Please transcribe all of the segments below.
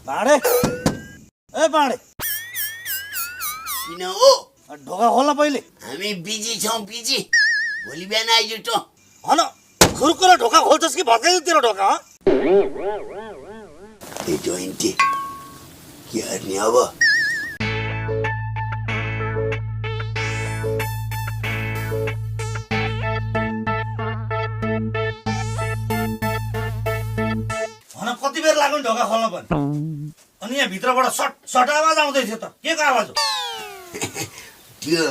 भाँडे ए भाँडे किन हो ढोका खोल्न पहिले हामी बिजी छौँ बिजी भोलि बिहान आइज त हन खुर्कुलो ढोका खोल्छस् कि भत्काइदियो तेरो ढोका ए जोइन्टे के गर्ने अब हन कति बेर लाग्यो नि ढोका खोल्न पनि अनि यहाँ भित्रबाट सट सट आवाज आउँदै थियो त के को आवाज हो त्यो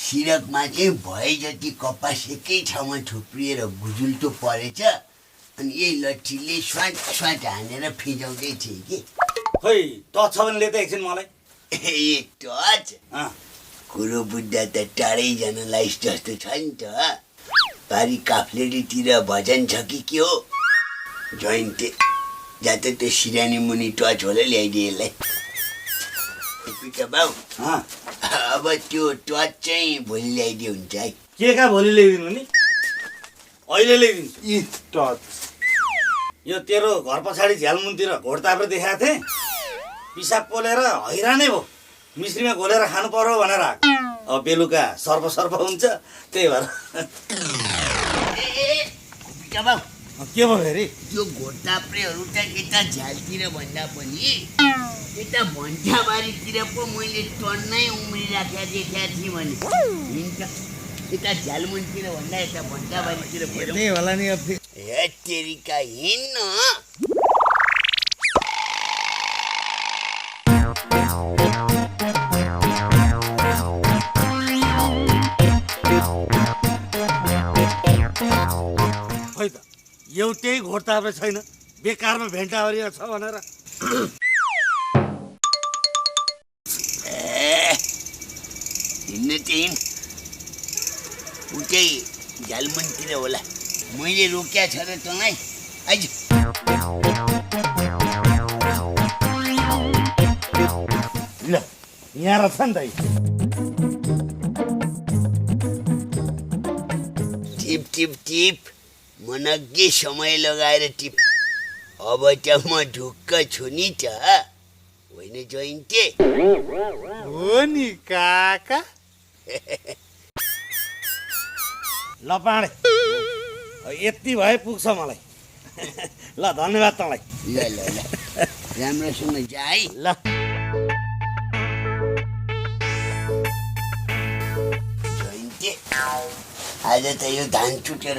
सिरकमा चाहिँ भए जति कपास एकै ठाउँमा थुप्रिएर गुजुल्टो परेछ अनि यही लट्ठीले स्वाट स्वाट हानेर फिजाउँदै थिएँ कि खै टच छ भने ले त एकछिन मलाई ए टच अँ, कुरो बुझ्दा त टाढै जान लाइस जस्तो छ नि त पारी काफ्लेरीतिर भजन छ कि के हो जोइन्टे जा त त्यो सिरानी मुनि टच होला ल्याइदिए यसलाई पिता बाउ अँ, अब त्यो टच चाहिँ भोलि ल्याइदियो हुन्छ है के का भोलि ल्याइदिनु नि अहिले ल्याइदिन्छु इ टच यो तेरो घर पछाडि झ्यालमुनतिर घोड तापेर देखाएको थिएँ पिसाब पोलेर हैरानै भयो मिश्रीमा घोलेर खानु पर्यो भनेर आएको। अब बेलुका सर्प सर्प हुन्छ त्यही भएर पिता बाउ के भयो फेरि त्यो घोटाप्रेहरू त यता झ्यालतिर भन्दा पनि यता भन्टाबारीतिर पो मैले टन्नै उम्रिराखेका देखेका थिएँ भने हिँड्छ यता झ्यालमुनतिर भन्दा यता भन्टाबारीतिर त्यही होला नि अब हे तेरिका हिँड्न खै त एउटै घोड तापेर छैन बेकारमा भेन्टाबारी छ भनेर हिँड्नु त हिँड उतै झ्यालमुनतिर होला मैले रोक्या छ र तँलाई आइज ल यहाँ रहेछ नि त यो। टिप टिप टिप मनग्गे समय लगाएर टिप अब त म ढुक्क छु नि त होइन जोइन्टे हो नि काका ल पाँडे यति भए पुग्छ मलाई ल धन्यवाद तँलाई ल ल ल राम्रोसँग जा है ल जोइन्टे आज त यो धान चुटेर